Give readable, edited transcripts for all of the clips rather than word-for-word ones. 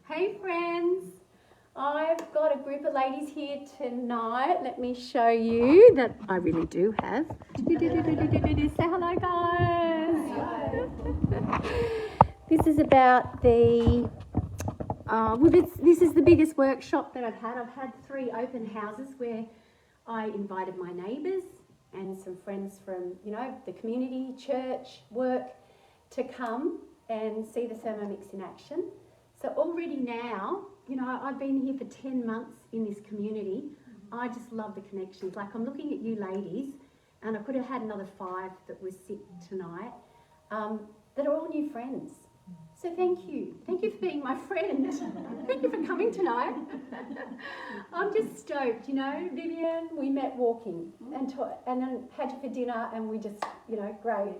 Hey friends, I've got a group of ladies here tonight. Let me show you that I really do have. Say hello, guys. This is about the, this is the biggest workshop that I've had. I've had 3 open houses where I invited my neighbours and some friends from, the community, church, work, to come and see the Thermomix in action. So already now, I've been here for 10 months in this community. I just love the connections. Like, I'm looking at you ladies, and I could have had another 5 that were sick tonight, that are all new friends. So thank you. Thank you for being my friend. Thank you for coming tonight. I'm just stoked, Vivian, we met walking and then had you for dinner, and we just, great.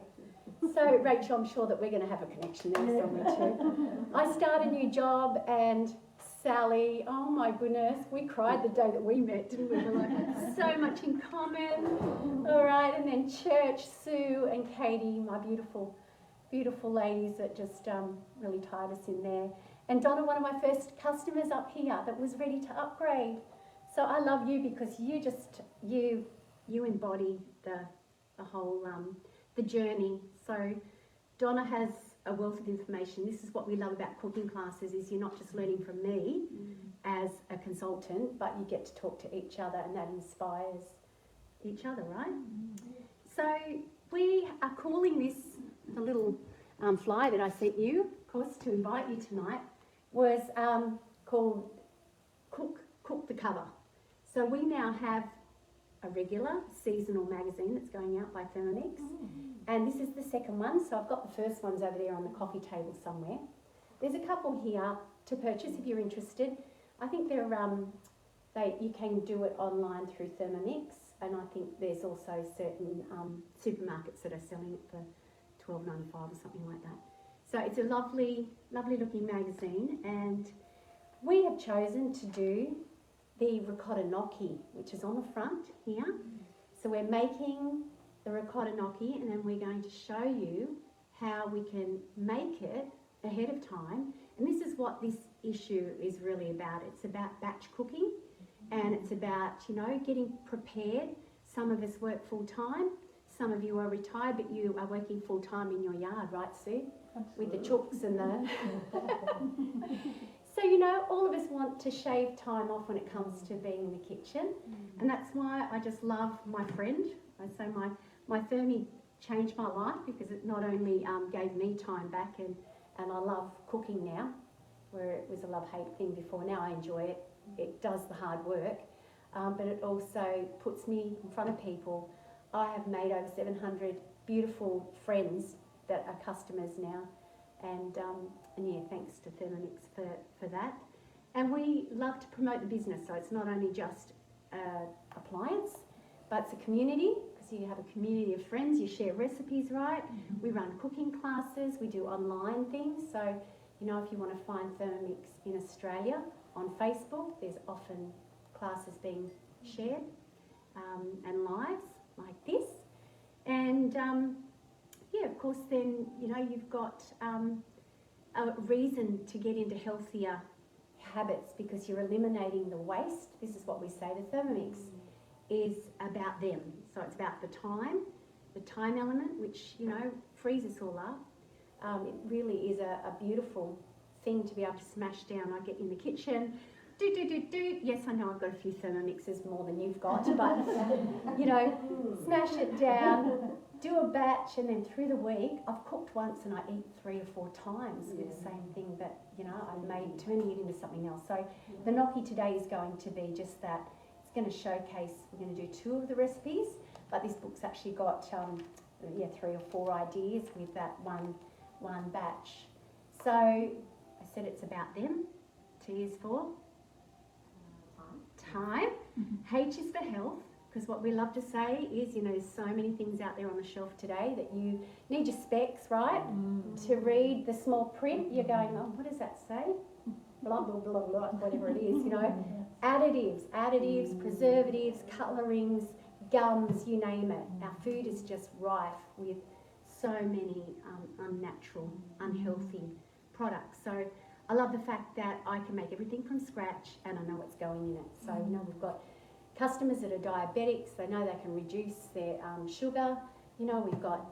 So Rachel, I'm sure that we're going to have a connection there somewhere too. I start a new job, and Sally, oh my goodness, we cried the day that we met, didn't we? We're like, so much in common. All right, and then church, Sue and Katie, my beautiful ladies that just really tied us in there. And Donna, one of my first customers up here that was ready to upgrade. So I love you because you embody the whole the journey. So Donna has a wealth of information. This is what we love about cooking classes, is you're not just learning from me as a consultant, but you get to talk to each other, and that inspires each other, right? So we are calling this, the little flyer that I sent you, of course, to invite you tonight, was called Cook the Cover. So we now have a regular seasonal magazine that's going out by Thermomix, and this is the second one. So I've got the first ones over there on the coffee table somewhere. There's a couple here to purchase if you're interested. I think they're you can do it online through Thermomix, and I think there's also certain supermarkets that are selling it for $12.95 or something like that. So it's a lovely looking magazine, and we have chosen to do the ricotta gnocchi, which is on the front here. So we're making the ricotta gnocchi, and then we're going to show you how we can make it ahead of time. And this is what this issue is really about. It's about batch cooking, and it's about, getting prepared. Some of us work full time. Some of you are retired, but you are working full time in your yard, right, Sue? Absolutely. With the chooks and the... So, all of us want to shave time off when it comes to being in the kitchen. And that's why I just love my friend. I say my Thermi changed my life, because it not only gave me time back, and I love cooking now, where it was a love-hate thing before. Now I enjoy it. It does the hard work, but it also puts me in front of people. I have made over 700 beautiful friends that are customers now, and yeah, thanks to Thermomix for that. And we love to promote the business, so it's not only just appliance, but it's a community, because you have a community of friends, you share recipes, right? We run cooking classes, we do online things. So, if you want to find Thermomix in Australia on Facebook, there's often classes being shared and lives like this. And yeah, of course, then, you've got a reason to get into healthier habits, because you're eliminating the waste. This is what we say, the Thermomix is about them. So it's about the time element, which, frees us all up. It really is a beautiful thing to be able to smash down. I get in the kitchen, do. Yes, I know I've got a few Thermomixes more than you've got, but, smash it down, do a batch, and then through the week, I've cooked once and I eat 3 or 4 times with the same thing, but, I've made, turning it into something else. So the gnocchi today is going to be just that. It's going to showcase, we're going to do 2 of the recipes, but this book's actually got, 3 or 4 ideas with that one batch. So I said it's about them. T is for? Time. H is for health, because what we love to say is, there's so many things out there on the shelf today that you need your specs, right? To read the small print, you're going, oh, what does that say? Blah, blah, blah, blah, whatever it is, Additives, preservatives, colourings, gums, you name it. Our food is just rife with so many unnatural, unhealthy products. So I love the fact that I can make everything from scratch and I know what's going in it. So, you know, we've got customers that are diabetics, they know they can reduce their sugar. You know, we've got,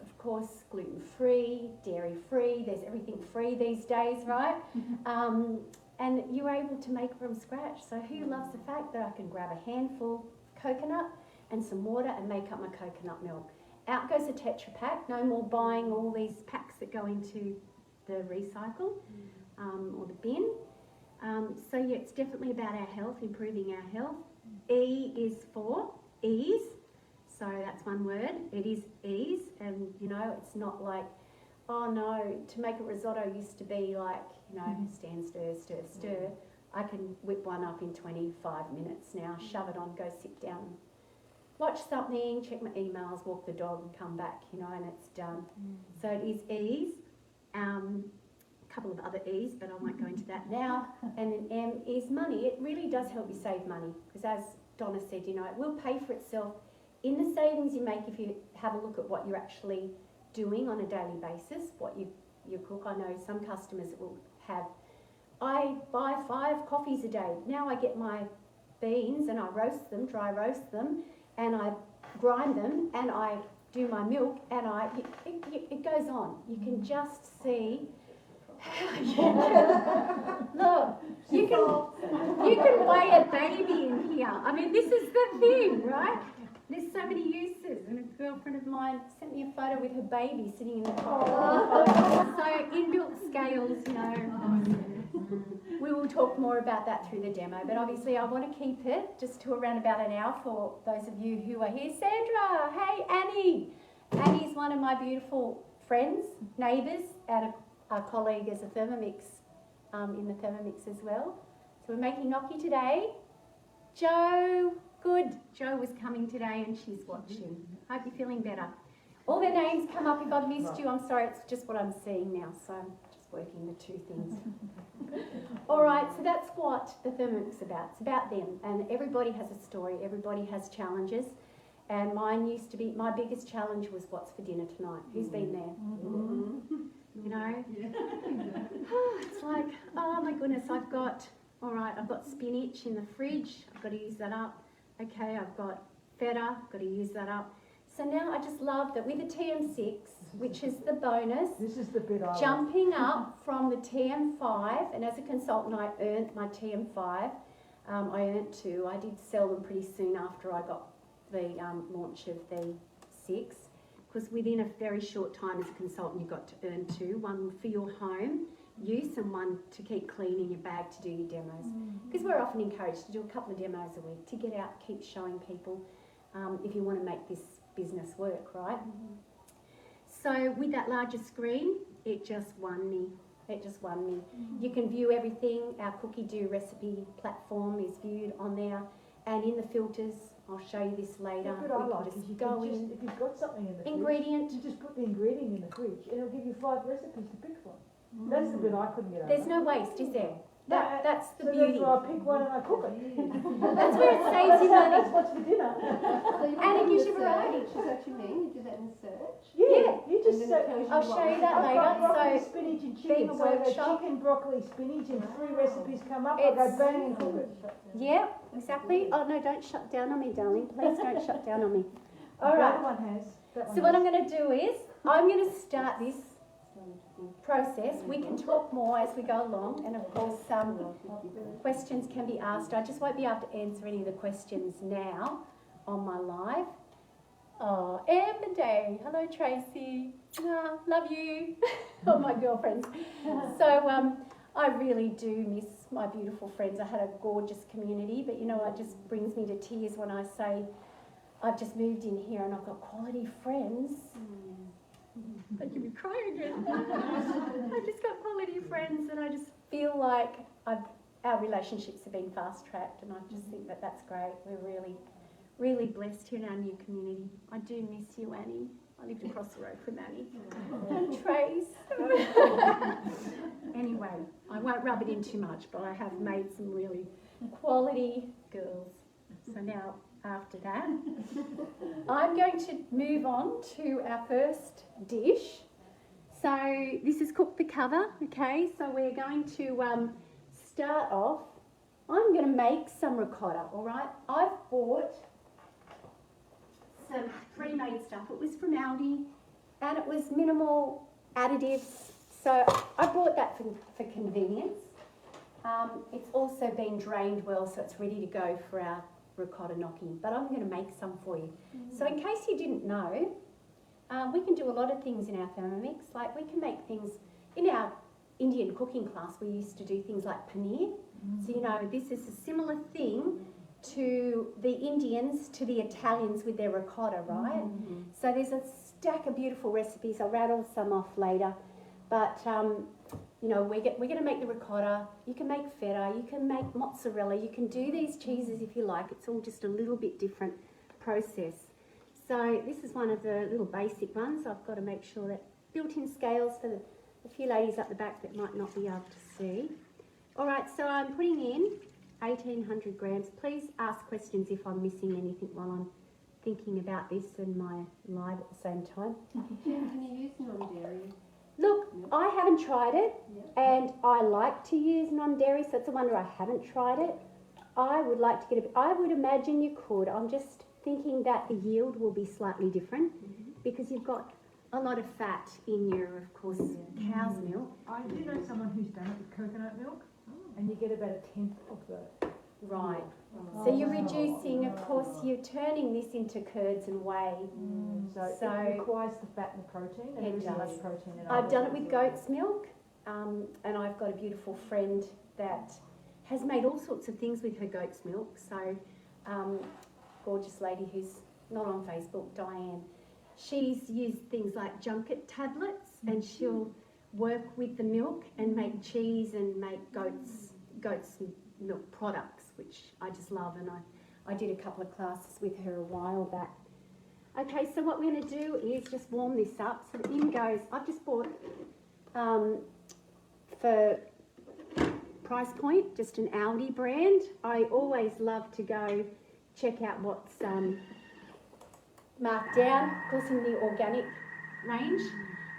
of course, gluten-free, dairy-free, there's everything free these days, right? And you're able to make from scratch. So who loves the fact that I can grab a handful of coconut and some water and make up my coconut milk? Out goes a Tetra Pak, no more buying all these packs that go into the recycle or the bin. So yeah, it's definitely about our health, improving our health. E is for ease. So that's one word. It is ease, and you know, it's not like, oh no, to make a risotto used to be like, you know, stand, stir, stir, stir. I can whip one up in 25 minutes now, shove it on, go sit down, watch something, check my emails, walk the dog and come back, you know, and it's done. So it is ease. A couple of other E's, but I won't go into that now. And an M is money. It really does help you save money, because as Donna said, you know, it will pay for itself in the savings you make if you have a look at what you're actually doing on a daily basis, what you cook. I know some customers that will have, I buy 5 coffees a day. Now I get my beans and I roast them, dry roast them, and I grind them and I do my milk, and it goes on. You can just see. Look, you can weigh a baby in here. I mean, this is the thing, right? There's so many uses, and a girlfriend of mine sent me a photo with her baby sitting in the car. So inbuilt scales, you know. We will talk more about that through the demo, but obviously I want to keep it just to around about an hour for those of you who are here. Sandra, hey Annie. Annie's one of my beautiful friends, neighbours, and a colleague as a Thermomix, in the Thermomix as well. So we're making gnocchi today. Joe, good. Joe was coming today and she's watching. Hope you're feeling better. All their names come up. If I've missed you, I'm sorry, it's just what I'm seeing now, so I'm just working the two things. All right, so that's what the Thermomix is about. It's about them, and everybody has a story, everybody has challenges, and mine used to be, my biggest challenge was what's for dinner tonight. Who's been there? You know? It's like, oh my goodness, I've got spinach in the fridge, I've got to use that up. Okay, I've got feta, I've got to use that up. So now I just love that with the TM6, which is the bonus, this is the bit I jumping up from the TM5, and as a consultant I earned my TM5. I earned 2. I did sell them pretty soon after I got the launch of the 6, because within a very short time as a consultant you got to earn 2, one for your home use and one to keep clean in your bag to do your demos. Because we're often encouraged to do a couple of demos a week to get out, keep showing people if you want to make this business work, right? So with that larger screen, it just won me. It just won me. You can view everything. Our Cookie Do recipe platform is viewed on there, and in the filters, I'll show you this later. What I like is you can just, if you've got something in the fridge, you just put the ingredient in the fridge and it'll give you 5 recipes to pick from. That's the bit I couldn't get over. There's no waste, is there? That's the beauty. So I pick one and I cook it. That's where it saves you money. That's what's for dinner. So And it gives you variety. Is that what you mean? You do that in search? Yeah. You just I'll show you that later. broccoli, So spinach and being chicken. a So I go workshop, chicken, broccoli, spinach, and 3 recipes come up. I go bang and cook it. yeah, exactly. Oh no, don't shut down on me, darling. Please don't shut down on me. All The right. other one has. So what I'm going to do is, I'm going to start this process. We can talk more as we go along, and of course questions can be asked. I just won't be able to answer any of the questions now on my live. Oh, Amber Day. Hello, Tracy. Love you. All my girlfriends. So I really do miss my beautiful friends. I had a gorgeous community, but you know, it just brings me to tears when I say I've just moved in here and I've got quality friends. Making me cry again. I just got quality friends, and I just feel like our relationships have been fast-tracked, and I just think that that's great. We're really, really blessed here in our new community. I do miss you, Annie. I lived across the road from Annie. And Trace. Anyway, I won't rub it in too much, but I have made some really quality girls. So now, after that, I'm going to move on to our first dish. So this is cook the cover, okay? So we're going to start off. I'm going to make some ricotta, all right? I've bought some pre-made stuff. It was from Aldi and it was minimal additives. So I bought that for convenience. It's also been drained well, so it's ready to go for our ricotta gnocchi. But I'm going to make some for you. So in case you didn't know, we can do a lot of things in our Thermomix. Like we can make things, in our Indian cooking class, we used to do things like paneer. So, you know, this is a similar thing to the Indians, to the Italians with their ricotta, right? So there's a stack of beautiful recipes. I'll rattle some off later. But, you know, we're going to make the ricotta. You can make feta. You can make mozzarella. You can do these cheeses if you like. It's all just a little bit different process. So this is one of the little basic ones. I've got to make sure that built-in scales for the few ladies up the back that might not be able to see. All right, so I'm putting in 1,800 grams. Please ask questions if I'm missing anything while I'm thinking about this and my live at the same time. Can you use non-dairy? Look, I haven't tried it, and I like to use non-dairy, so it's a wonder I haven't tried it. I would like to get a, I would imagine you could. I'm just thinking that the yield will be slightly different because you've got a lot of fat in your, of course, cow's milk. I do know someone who's done it with coconut milk, and you get about a tenth of the. Right. So you're reducing, of course, you're turning this into curds and whey. So it requires the fat and the protein, and It does. protein. And I've done it with goat's milk, and I've got a beautiful friend that has made all sorts of things with her goat's milk. So, gorgeous lady who's not on Facebook, Diane. She's used things like junket tablets, and she'll work with the milk and make cheese and make goat's milk products, which I just love, and I did a couple of classes with her a while back. Okay, so what we're going to do is just warm this up. So the in goes, I've just bought, for price point, just an Aldi brand. I always love to go check out what's marked down, of course in the organic range.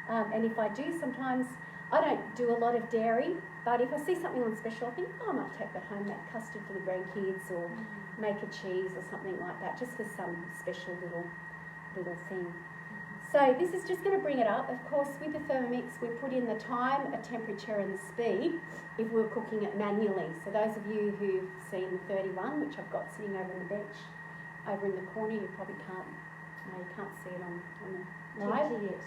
And if I do, sometimes I don't do a lot of dairy, but if I see something on special, I think, oh, I might take that home, make custard for the grandkids, or make a cheese or something like that, just for some special little thing. So this is just going to bring it up. Of course, with the Thermomix, we put in the time, a temperature, and the speed if we're cooking it manually. So those of you who've seen the 31, which I've got sitting over on the bench, over in the corner, you probably can't, no, you can't see it on the live. Yes.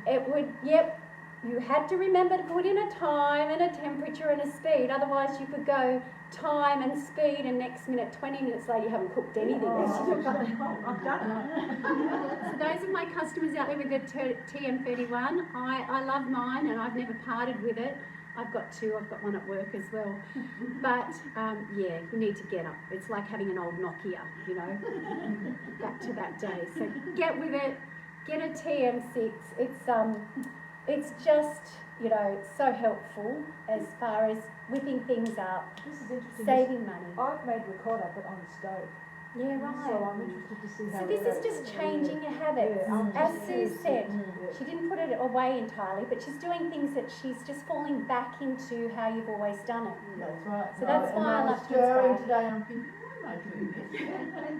It would, yep. You had to remember to put in a time and a temperature and a speed. Otherwise, you could go time and speed, and next minute, 20 minutes later, you haven't cooked anything. I've done it. So those of my customers out there with the TM31, I love mine, and I've never parted with it. I've got two. I've got one at work as well. But yeah, you need to get up. It's like having an old Nokia, you know, back to that day. So get with it. Get a TM6. It's just, you know, so helpful as far as whipping things up, This is interesting. saving money. I've made ricotta, but on the stove. Yeah, right. So I'm interested to see how. So this is just changing your habits. As Sue said, she didn't put it away entirely, but she's doing things that she's just falling back into how you've always done it. That's right. So that's why I love to stirring inspire. today. I'm thinking, why am I doing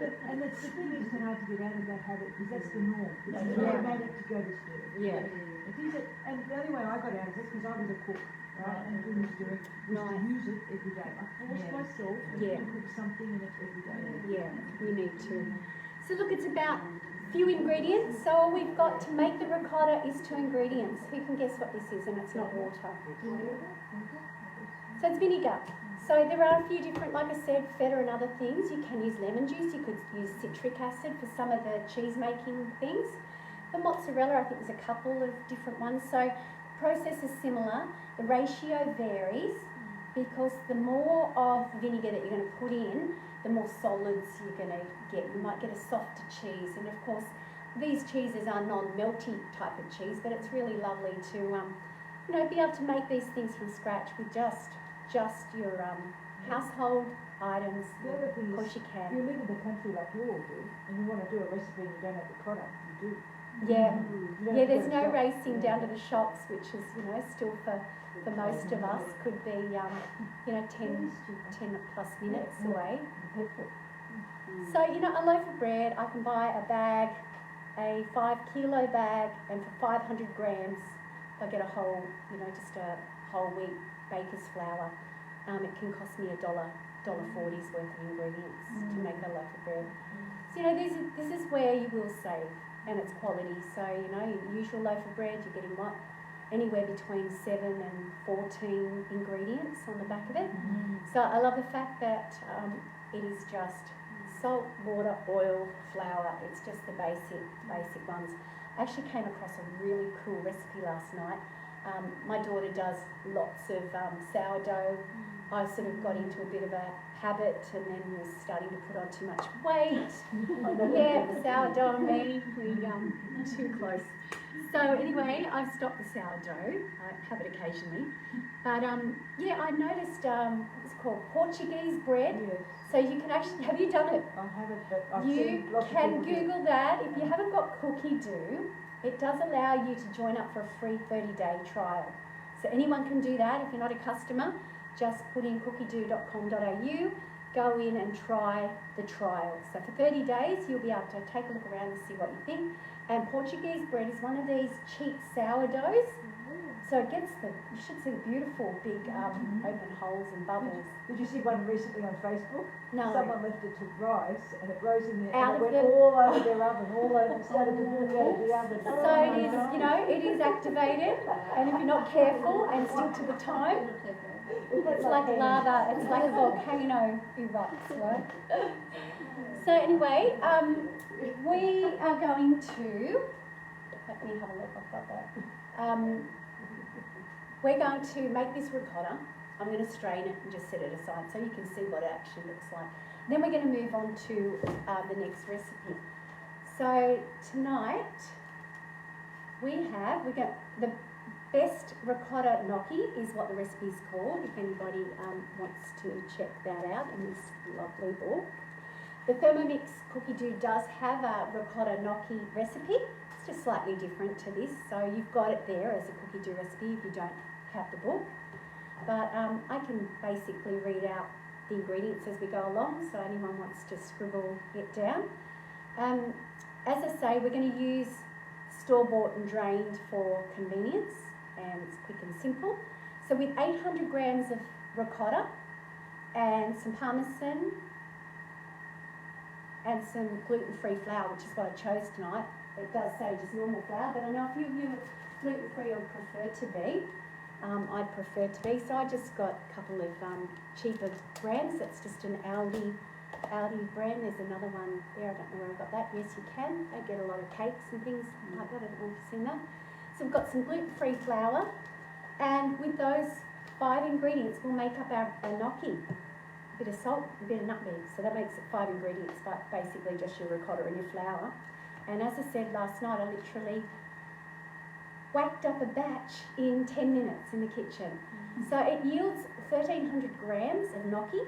this? And the thing is to hard to get out of that habit because that's the norm. It's That's automatic to go to stir. Yeah. It is and the only way I got out of it because I was a cook, right, and doing stir was to use it every day. I forced myself Yeah. to cook something in it every day. Yeah, you need to. So look, it's about few ingredients. So all we've got to make the ricotta is 2 ingredients. Who can guess what this is? And it's not water. So it's vinegar. So there are a few different, like I said, feta and other things. You can use lemon juice. You could use citric acid for some of the cheese making things. For mozzarella, I think there's a couple of different ones. So the process is similar. The ratio varies because the more of vinegar that you're going to put in, the more solids you're going to get. You might get a softer cheese. And of course, these cheeses are non-melty type of cheese, but it's really lovely to, you know, be able to make these things from scratch with just your household items. The other thing Of is, course you if can. you live in the country like you all do, and you want to do a recipe and you don't have the product, you do. Yeah, You don't yeah. have to There's go no to the shop. racing down to the shops, which is still for most of us could be 10 plus minutes away. So a loaf of bread, I can buy a bag, a 5 kilo bag, and for 500 grams, I get a whole just a whole wheat baker's flour. It can cost me $1.40's worth of ingredients to make a loaf of bread. So this is where you will save, and it's quality. So your usual loaf of bread, you're getting what? Anywhere between 7 and 14 ingredients on the back of it. So I love the fact that it is just salt, water, oil, flour. It's just the basic ones. I actually came across a really cool recipe last night. My daughter does lots of sourdough. I sort of got into a bit of a habit and then was starting to put on too much weight. Yeah, the sourdough and me, we too close. So anyway, I've stopped the sourdough. I have it occasionally. But yeah, I noticed it's called Portuguese bread. Yes. So you can actually, have you done it? I haven't, but I've You seen lots of can people do it. Google that. If you haven't got Cookie Do, it does allow you to join up for a free 30-day trial. So anyone can do that. If you're not a customer, just put in cookiedoo.com.au, go in and try the trial. So for 30 days, you'll be able to take a look around and see what you think. And Portuguese bread is one of these cheap sourdoughs. So it gets you should see the beautiful big open holes and bubbles. Did you see one recently on Facebook? No. Someone left it to rise and it rose in there Out and it of went the- all over their oven, all over, started to walk out of the oven. So it is, it is activated, and if you're not careful and stick to the time, it's like lava, it's like a volcano erupts, right? So anyway, we are going to, let me have a look, I've got that. We're going to make this ricotta. I'm going to strain it and just set it aside so you can see what it actually looks like. Then we're going to move on to the next recipe. So tonight we got the best ricotta gnocchi is what the recipe is called, if anybody wants to check that out in this lovely book. The Thermomix Cookie Do does have a ricotta gnocchi recipe. It's just slightly different to this, so you've got it there as a Cookie Do recipe if you don't have the book. But I can basically read out the ingredients as we go along, so anyone wants to scribble it down. As I say, we're going to use store-bought and drained for convenience, and it's quick and simple. So with 800 grams of ricotta and some parmesan and some gluten-free flour, which is what I chose tonight. It does say just normal flour, but I know a few of you are gluten-free or prefer to be. I'd prefer to be, so I just got a couple of cheaper brands. That's just an Aldi brand. There's another one there, I don't know where I got that. Yes, you can. They get a lot of cakes and things like that. I don't know if you've seen that. So we've got some gluten-free flour, and with those 5 ingredients, we'll make up our gnocchi. A bit of salt, a bit of nutmeg. So that makes it 5 ingredients, but basically just your ricotta and your flour. And as I said last night, I literally whacked up a batch in 10 minutes in the kitchen. So it yields 1,300 grams of gnocchi.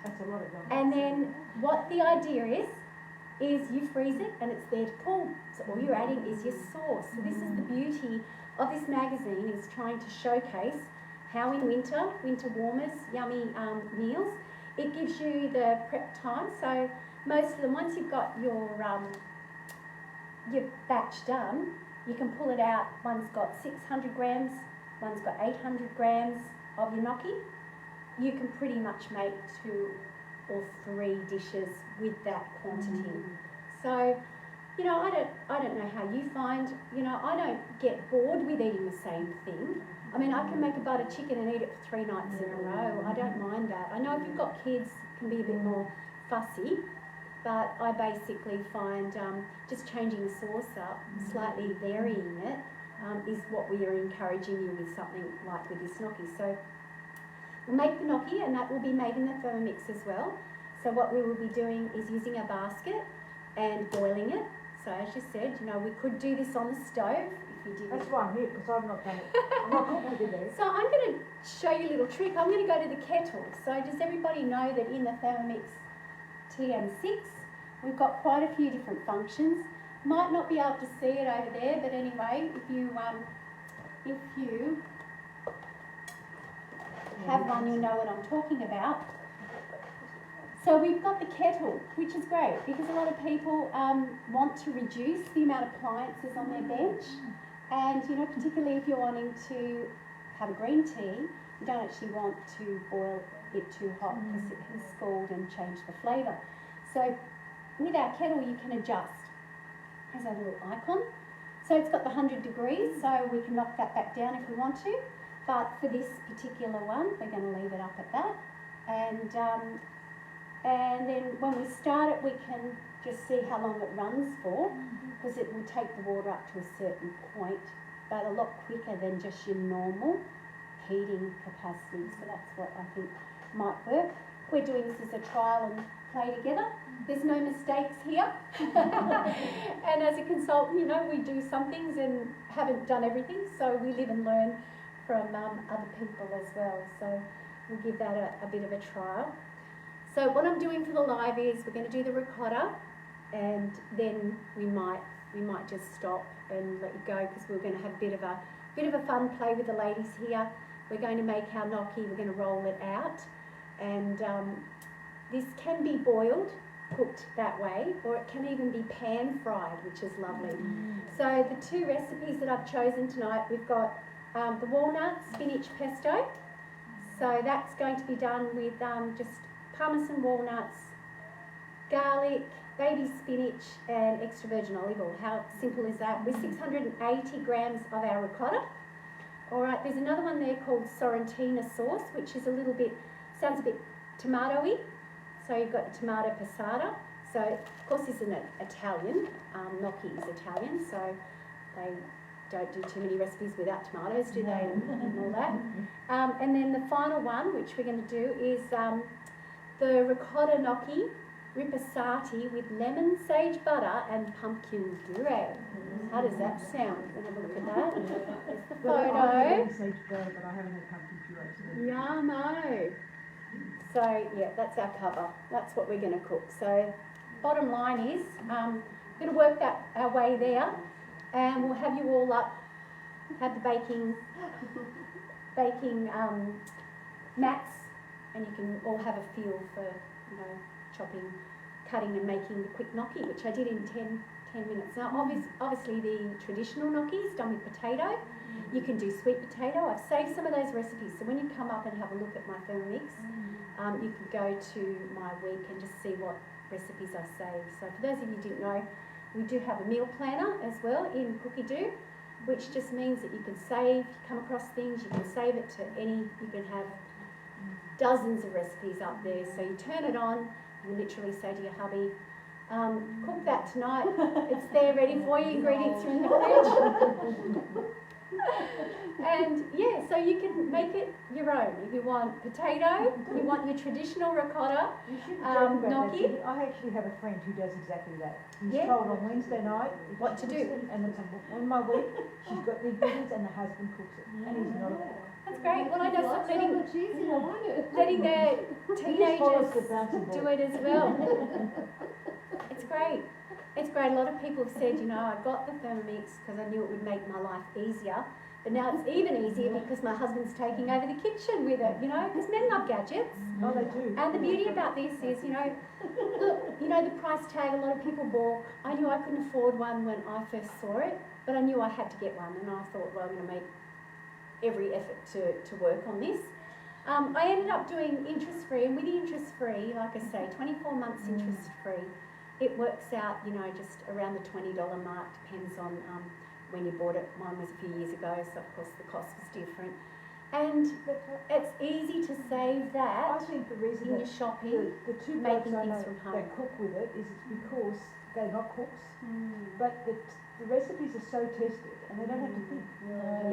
That's a lot of gnocchi. And then what the idea is you freeze it and it's there to pull. So all you're adding is your sauce. So this is the beauty of this magazine, is trying to showcase how in winter warmers, yummy meals, it gives you the prep time. So most of them, once you've got your batch done, you can pull it out. One's got 600 grams, one's got 800 grams of your gnocchi. You can pretty much make 2 or 3 dishes with that quantity. So, I don't know how you find, I don't get bored with eating the same thing. I mean, I can make a butter chicken and eat it for 3 nights in a row. I don't mind that. I know if you've got kids, it can be a bit more fussy, but I basically find just changing the sauce up, slightly varying it, is what we are encouraging you with something like with this gnocchi. So we'll make the gnocchi, and that will be made in the Thermomix as well. So what we will be doing is using a basket and boiling it. So as you said, we could do this on the stove if you didn't. That's why I'm here, because I've not done it. I'm not cooking today. So I'm going to show you a little trick. I'm going to go to the kettle. So does everybody know that in the Thermomix TM6, we've got quite a few different functions. might not be able to see it over there, but anyway, if you have one, you'll know what I'm talking about. So we've got the kettle, which is great because a lot of people want to reduce the amount of appliances on their bench, and you know, particularly if you're wanting to have a green tea, you don't actually want to boil it too hot because it can scald and change the flavour. So with our kettle, you can adjust. There's our little icon. So it's got the 100 degrees, so we can knock that back down if we want to. But for this particular one, we're going to leave it up at that. And then when we start it, we can just see how long it runs for, because it will take the water up to a certain point, but a lot quicker than just your normal heating capacity. So that's what I think might work. We're doing this as a trial and play together. There's no mistakes here. And as a consultant, you know, we do some things and haven't done everything, so we live and learn from other people as well. So we'll give that a bit of a trial. So what I'm doing for the live is we're going to do the ricotta, and then we might just stop and let you go, because we're going to have a bit of a fun play with the ladies here. We're going to make our gnocchi. We're going to roll it out, and this can be boiled, cooked that way, or it can even be pan fried, which is lovely. So the two recipes that I've chosen tonight, we've got the walnut spinach pesto. So that's going to be done with just Parmesan walnuts, garlic, baby spinach and extra virgin olive oil. How simple is that? With 680 grams of our ricotta. Alright, there's another one there called Sorrentina sauce, which is sounds a bit tomatoey. So you've got the tomato passata. So of course this is an Italian, gnocchi is Italian, so they don't do too many recipes without tomatoes, do they, and all that. And then the final one, which we're going to do, is the ricotta gnocchi ripassati with lemon, sage butter and pumpkin puree. How does that sound? We'll have a look at that. There's the photo. I've sage butter, but I haven't had pumpkin puree. Yummo. So yeah, that's our cover. That's what we're going to cook. So bottom line is, we're going to work our way there, and we'll have you all up, have the baking mats, and you can all have a feel for, you know, chopping, cutting and making the quick gnocchi, which I did in 10 minutes. Now obviously the traditional gnocchi is done with potato. You can do sweet potato. I've saved some of those recipes, so when you come up and have a look at my Thermomix, you can go to my week and just see what recipes I saved. So for those of you who didn't know, we do have a meal planner as well in Cookie Do, which just means that you can save, you come across things, you can save it to you can have dozens of recipes up there. So you turn it on, you literally say to your hubby, cook that tonight, it's there ready for you, ingredients are in the fridge. And yeah, so you can make it your own. If you want potato, you want your traditional ricotta, gnocchi. I actually have a friend who does exactly that. He's Yeah. told on Wednesday night What to do. and it's on my week, she's got the ingredients and the husband cooks it. And he's not a That's great. Well, I know some Chocolate cheesy, I like it. letting their He follows the teenagers bouncing ball. do it as well. It's great. It's great. A lot of people have said, you know, I got the Thermomix because I knew it would make my life easier. But now it's even easier because my husband's taking over the kitchen with it, you know, because men love gadgets. Oh, they do. And the beauty about this is, you know, look, you know, the price tag, a lot of people balk. I knew I couldn't afford one when I first saw it, but I knew I had to get one. And I thought, well, I'm going to make every effort to work on this. I ended up doing interest-free, and with the interest-free, like I say, 24 months interest-free, it works out, you know, just around the $20 mark, depends on when you bought it. Mine was a few years ago, so of course the cost was different. And it's easy to save I that think the reason in your that shopping. the two making blokes I things know from home. that cook with it is it's because they're not cooks, but the recipes are so tested and they don't have to think.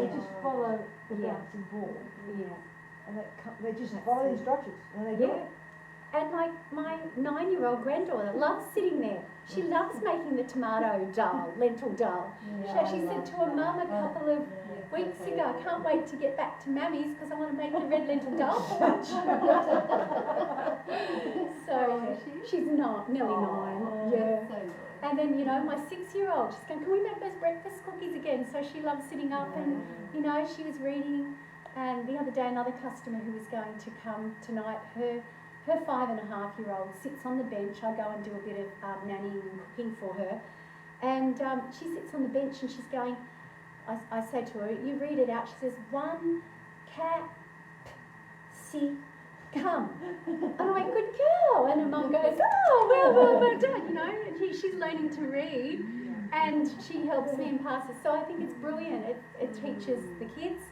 They just follow the Yeah. bouncing ball Yeah. and they just follow the instructions and they do Yeah. it. And like my 9-year-old granddaughter loves sitting there. She loves making the tomato dal, lentil dal. She said to her mum a couple of weeks ago, I can't wait to get back to Mammy's because I want to make the red lentil dal for lunch. So she's not, nearly 9. Yeah. So nice. And then, you know, my 6-year-old, she's going, can we make those breakfast cookies again? So she loves sitting up and, you know, she was reading. And the other day, another customer who was going to come tonight, her 5.5-year-old sits on the bench. I go and do a bit of nannying and cooking for her. And she sits on the bench and she's going, I say to her, you read it out. She says, 1 cat, si, come. And I'm like, good girl. And her mum goes, oh, well done, you know. And she's learning to read and she helps me and passes. So I think it's brilliant. It teaches the kids.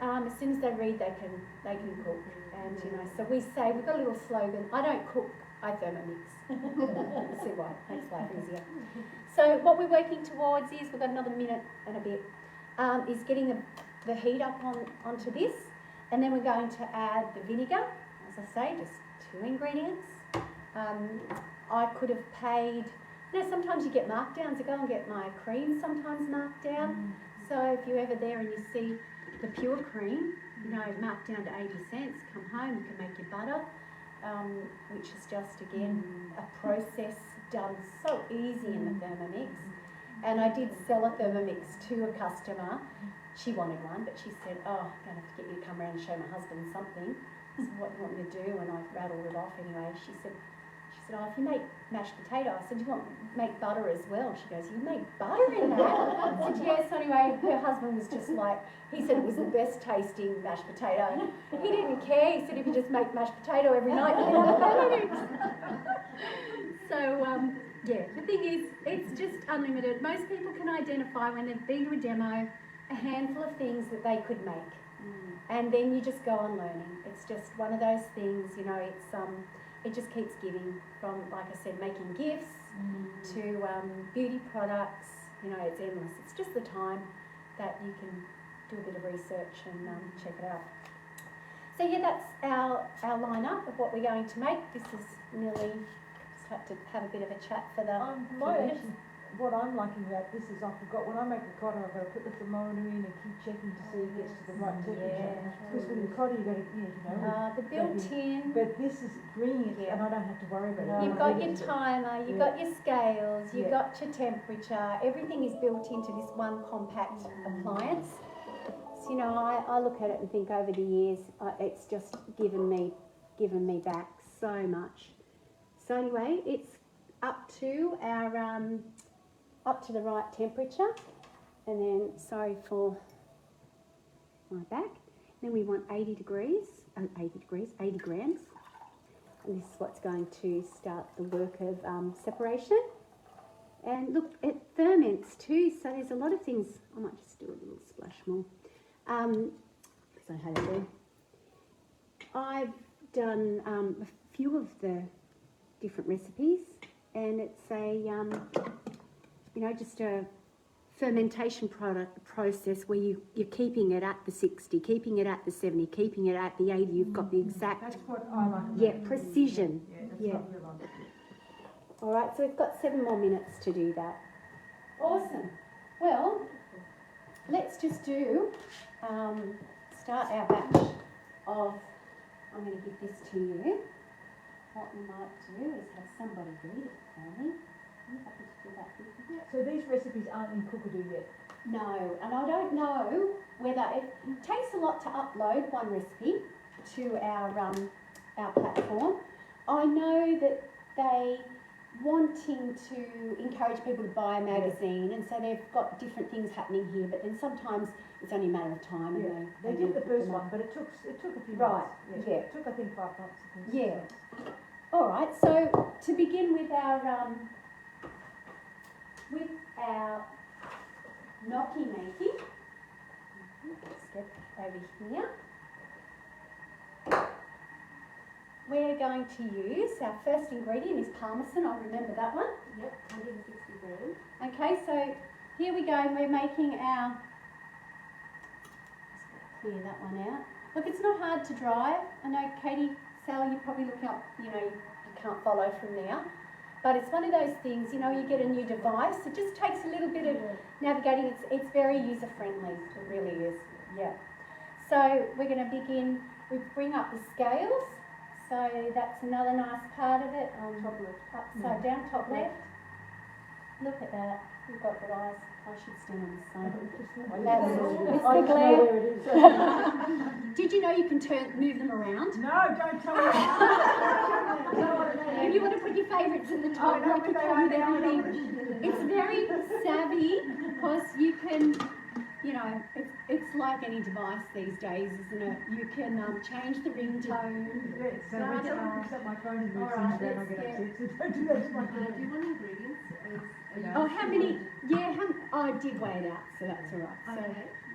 As soon as they read, they can cook. And, you know, so we say, we've got a little slogan, I don't cook, I Thermomix. See why, makes life easier. So what we're working towards is, we've got another minute and a bit, is getting the heat up onto this. And then we're going to add the vinegar, as I say, just 2 ingredients. I could have paid, you know, sometimes you get markdowns. I go and get my cream sometimes marked down. So if you're ever there and you see the pure cream, you know, marked down to 80 cents, come home, you can make your butter, which is just, again, a process done so easy in the Thermomix. And I did sell a Thermomix to a customer. She wanted one, but she said, oh, I'm going to have to get you to come around and show my husband something. I said, what do you want me to do? And I rattled it off anyway. She said, oh, if you make mashed potato, I said, do you want to make butter as well? She goes, you make butter in that? I said, yes. Anyway, her husband was just like, he said it was the best tasting mashed potato. He didn't care. He said, if you just make mashed potato every night, you can have a Thermomix. So, yeah, the thing is, it's just unlimited. Most people can identify when they've been to a demo, a handful of things that they could make. And then you just go on learning. It's just one of those things, you know, it just keeps giving, from, like I said, making gifts to beauty products. You know, it's endless. It's just the time that you can do a bit of research and check it out. So yeah, that's our lineup of what we're going to make. This is nearly, just had to have a bit of a chat for the minutes. What I'm liking about this is I forgot, when I make ricotta, I've got to put the thermometer in and keep checking to see it gets to the right temperature. Because with ricotta, you've got to, you know. The built-in. But this is bringing it, and I don't have to worry about it. You've got your timer, you've got your scales, you've got your temperature. Everything is built into this one compact appliance. So, you know, I look at it and think over the years, it's just given me back so much. So anyway, it's up to our up to the right temperature, and then, sorry for my back, then we want 80 grams, and this is what's going to start the work of separation. And look, it ferments too, so there's a lot of things. I might just do a little splash more, because I had to. I've done a few of the different recipes, and it's a you know, just a fermentation process where you're keeping it at the 60, keeping it at the 70, keeping it at the 80. You've got the exact, That's what I like. yeah, precision. Yeah, that's Yeah. what we like. All right, so we've got 7 more minutes to do that. Awesome. Well, let's just do, start our batch of, I'm going to give this to you. What we might do is have somebody read it for me. I'm happy to do that with you. So these recipes aren't in Cookadoo yet? No, and I don't know whether it takes a lot to upload one recipe to our platform. I know that they wanting to encourage people to buy a magazine, and so they've got different things happening here. But then sometimes it's only a matter of time. Yeah. And They did the first one, but it took a few Right, months. yeah. It took, I think, 5 months. I think, 6 Yeah. months. All right. So to begin with our gnocchi making, let's get over here. We're going to use, our first ingredient is parmesan. I remember that one. Yep, 160 grams. Okay, so here we go. We're making our, just clear that one out. Look, it's not hard to drive. I know Katie Sal, you're probably looking up, you can't follow from there. But it's one of those things, you get a new device. It just takes a little bit of navigating. It's very user-friendly. It really is, yeah. So we're going to begin, we bring up the scales. So that's another nice part of it. Top left. Upside down, top left. Look at that. You've got good eyes. I should stand on the side. That's Mr. Glare. Did you know you can move them around? No, don't tell me. If you want to put your favourites in the top, I know you can where tell they me are now, everything. It's very savvy because you can, it's like any device these days, isn't it? You can change the ringtone. Yes, so when someone picks up my phone and moves Alright, things around, I get upset. So don't do that to my Do phone. you want ingredients? Oh, how many? Yeah, I did weigh it out, so that's all right. So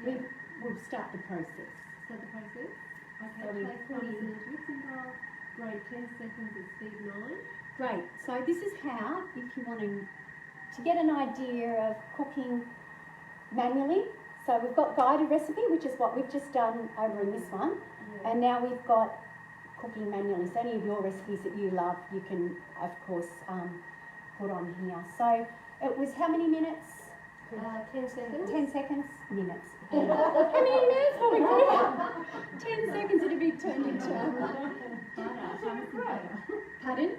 Okay. we'll start the process. Start the process. Okay, So we place put parmesan in- into mixing bowl. Grate 10 seconds at speed 9. Great. So this is how, if you want to get an idea of cooking manually. So we've got guided recipe, which is what we've just done over in this one. Yeah. And now we've got cooking manually. So any of your recipes that you love, you can, of course, put on here. So it was how many minutes? 10 seconds. 10 seconds? Minutes. How many minutes? Oh my God. 10 seconds it'd be turned into. Pardon?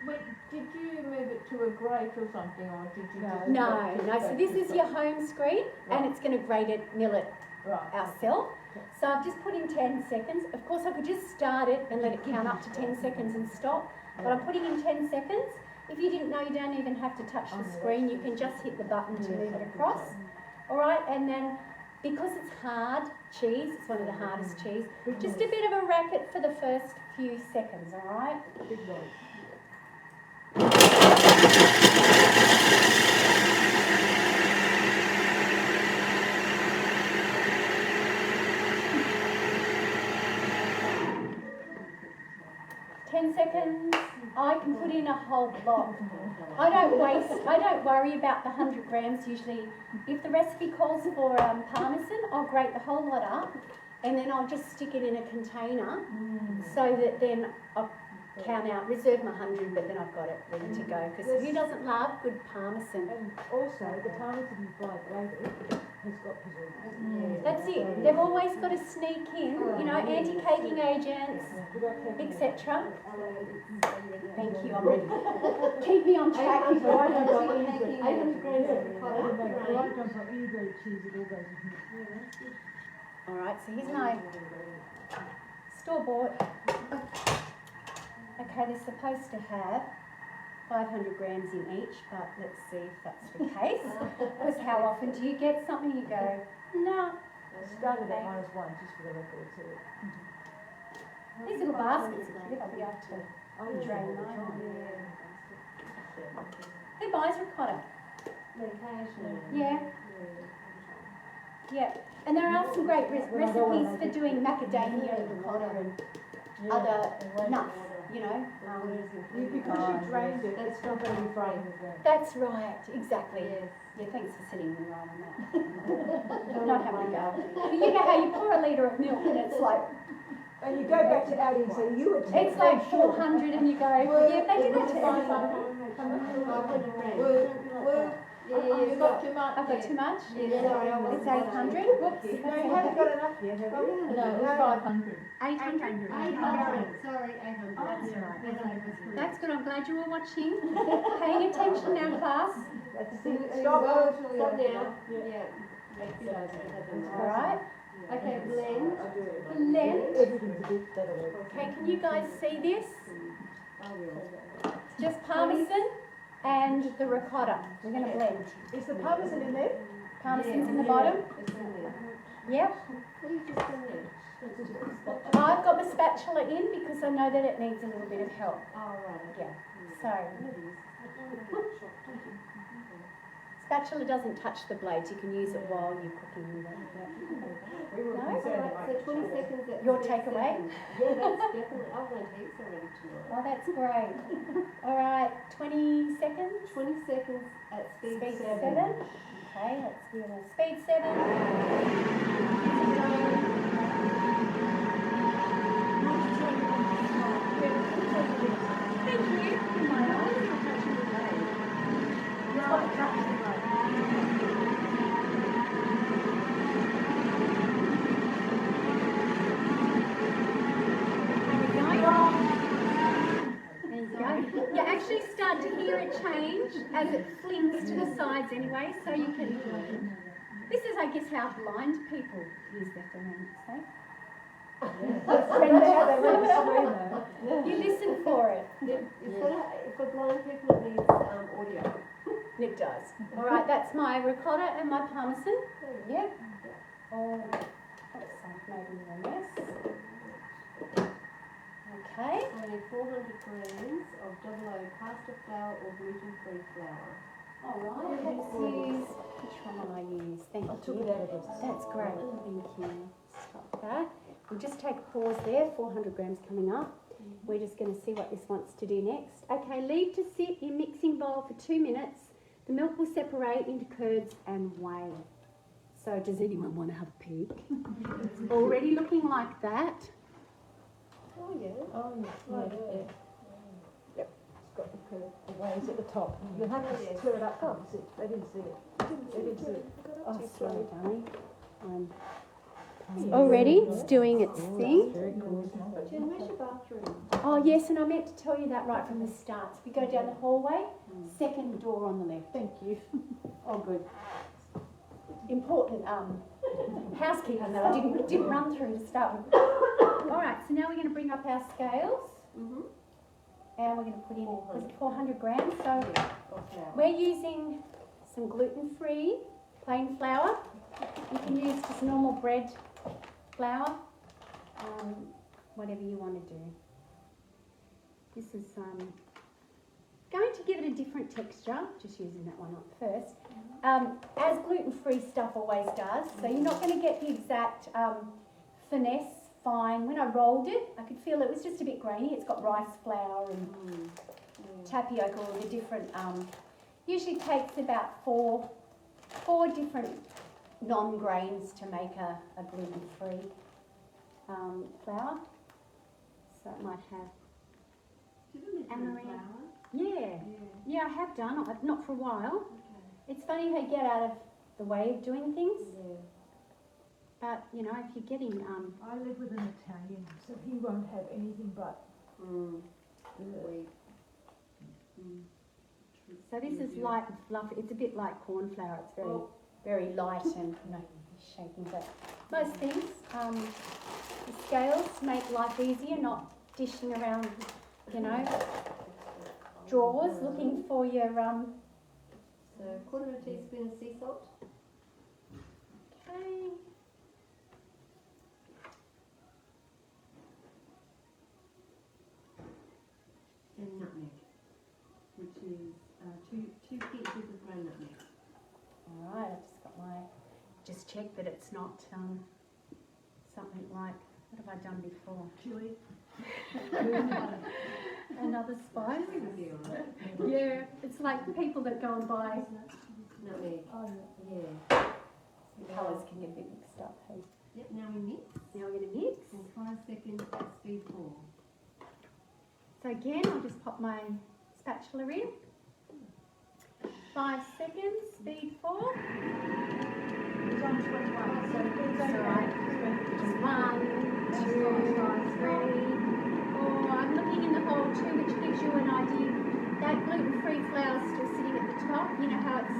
Wait, did you move it to a grate or something, or did you just... No. So this is your home screen, and it's going to grate it, mill it Right. ourselves. So I've just put in 10 seconds. Of course, I could just start it and let it count up to 10 seconds and stop. But I'm putting in 10 seconds. If you didn't know, you don't even have to touch the screen. You can just hit the button to move it across. All right, and then because it's hard cheese, it's one of the hardest cheese, just a bit of a racket for the first few seconds, all right? Big noise. 10 seconds, I can put in a whole block. I don't worry about the 100 grams usually. If the recipe calls for parmesan, I'll grate the whole lot up and then I'll just stick it in a container so that then I'll count out, reserve my 100, but then I've got it ready to go. Because who doesn't love good parmesan? And also, the parmesan you buy grated has got preservatives. That's it. They've always got to sneak in, anti-caking agents, etc. Thank you, I'm ready. Keep me on track. So I don't buy any 800 grams of ricotta. I don't buy any grade cheese, it all goes in here. All right, so here's my store-bought. Okay, they're supposed to have 500 grams in each, but let's see if that's the case. Because how often do you get something you go, no. Started at -1 just for the record, so These little baskets are cute, I'll be able to drain mine. Who buys ricotta? Medication. Yeah. Yeah, and there are some great recipes for doing macadamia and ricotta and other nuts, because you drained it, it's not going to be fried as well. That's right, exactly. Yes. Yeah, thanks for sitting me right on that. I'm not having a go. But you know how you pour a litre of milk and it's like, And you go back to Audi and say, you were it's like 400 and you go, yeah, they do that to everyone. 500 grams. You got too much? I've got too much? Yeah, sorry, I It's 800. Whoops. No, you haven't got enough yet, have you? No, it was 500. 800. 800. Sorry, 800. That's right. 800. That's good. I'm glad you were watching. Paying attention now, class. That's Stop now. Yeah. Yeah. All right. Okay, blend. Blend. Everything's a bit better. Okay, can you guys see this? Just parmesan and the ricotta. We're going to blend. Is the parmesan in there? Parmesan's in the bottom. It's in there. Yep. What are you just in there? I've got my spatula in because I know that it needs a little bit of help. Oh, right. Yeah. So, spatula doesn't touch the blades. You can use it while you're cooking with it. Alright, so 20 seconds at Your speed takeaway? 7. Yeah, that's definitely. I've learned heaps already tonight. Oh, that's great. All right, 20 seconds. 20 seconds at speed, Speed 7. 7. Okay, let's do a speed 7. hear a change as it flings to the sides anyway, so you can. This is, I guess, how blind people use their Thermomix, eh? You listen for it. For blind people, it needs audio. It does. All right, that's my ricotta and my parmesan. Yep. Oh, that's maybe a mess. Okay. I need 400 grams of double O pasta flour or gluten-free flour. All right, let's use, which one will I use? Thank you. That's great, thank you. Stop that. We'll just take a pause there, 400 grams coming up. We're just going to see what this wants to do next. Okay, leave to sit in mixing bowl for 2 minutes. The milk will separate into curds and whey. So does anyone want to have a peek? It's already looking like that. Oh, yeah. Oh, yeah. Yep. It's got the waves at the top. You'll have to stir it up. Oh, see, they didn't see it. They didn't see it. Oh, sorry, darling. It's already, it's doing its thing. Jen, where's your bathroom? Oh yes, and I meant to tell you that right from the start. So if you go down the hallway, second door on the left. Thank you. Oh good. Important housekeeping that I didn't run through to start with. Alright, so now we're going to bring up our scales. And we're going to put in 400 grams. So we're using some gluten-free plain flour. You can use just normal bread flour, whatever you want to do. This is going to give it a different texture, just using that one up first, as gluten-free stuff always does. So you're not going to get the exact finesse fine. When I rolled it, I could feel it was just a bit grainy. It's got rice flour and tapioca, all the different, usually takes about four different non-grains to make a gluten-free flour. So it might have amaranth. Yeah, I have done. Not for a while. It's funny how you get out of the way of doing things. But you know, if you're getting I live with an Italian, so he won't have anything but wheat. So this is light and fluffy. It's a bit like corn flour. It's very light and shaking. But most things, the scales make life easier. Not dishing around, you know, drawers looking for your So 1/4 teaspoon of sea salt. Okay. And nutmeg, which is two pieces of ground nutmeg. All right. I've just got just check that it's not something like, what have I done before? Chili. Another spice. Yeah, it's like people that go and buy. Nutmeg. Oh, Yeah. The colours can get a bit mixed up. Hey? Yep, now we mix Now we're going to mix. for 5 seconds at speed 4. So again, I'll just pop my spatula in. 5 seconds, speed 4. It's on 21, so it's That's all right. Just 1, 2, 3, 4. I'm looking in the hole too, which gives you an idea. That gluten-free flour is still sitting at the top. You know how it's,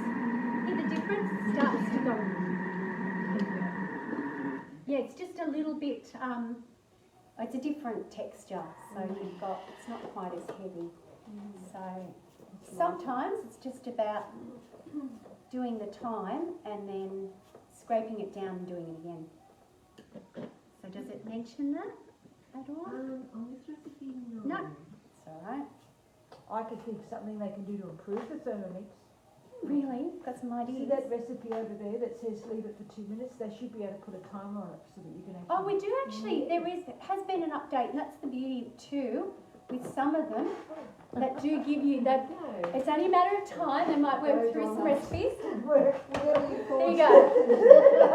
see the difference? It starts to go. Yeah, it's just a little bit, it's a different texture. So you've got, it's not quite as heavy. So sometimes it's just about doing the time and then scraping it down and doing it again. So does it mention that at all? On this recipe, no. No. It's all right. I could think something they can do to improve the Thermomix. Really? Got some See ideas? that recipe over there that says leave it for 2 minutes? They should be able to put a timer on it so that you can actually... Oh, we do actually. There has been an update, and that's the beauty too, with some of them that do give you that. No. It's only a matter of time. They might work through some recipes. Work. There you go.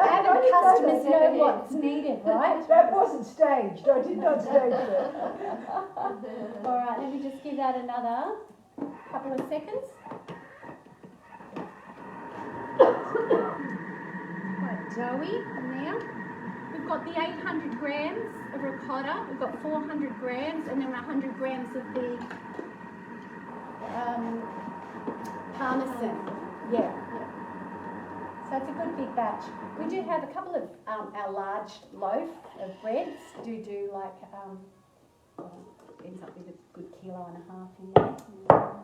Having customers know what's needed, right? That wasn't staged. I did not stage it. All right, let me just give that another couple of seconds. Quite doughy now. We've got the 800 grams of ricotta. We've got 400 grams, and then 100 grams of the Parmesan. Yeah. So it's a good big batch. We do have a couple of our large loaf of breads. Do like ends up with a good 1.5 kilos in there.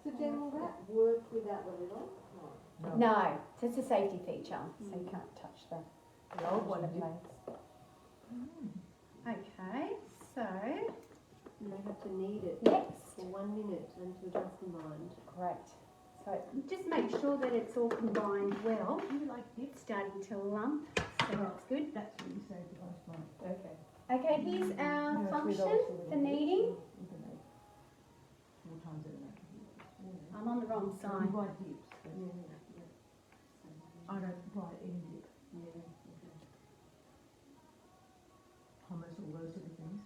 So Jen, will that work without the lid on? No, so it's a safety feature, so you can't touch the old one of blades. Okay, so And they have to knead it next, for 1 minute and to adjust the mind. great. So just make sure that it's all combined well. You like this? It's starting to lump, so that's good. That's what you say to most mine. Okay. Okay, here's our No, it's function with for kneading. You can make 4 times over that. I'm on the wrong You side. buy dips. but I don't buy any dip. Hummus, all those sort of things.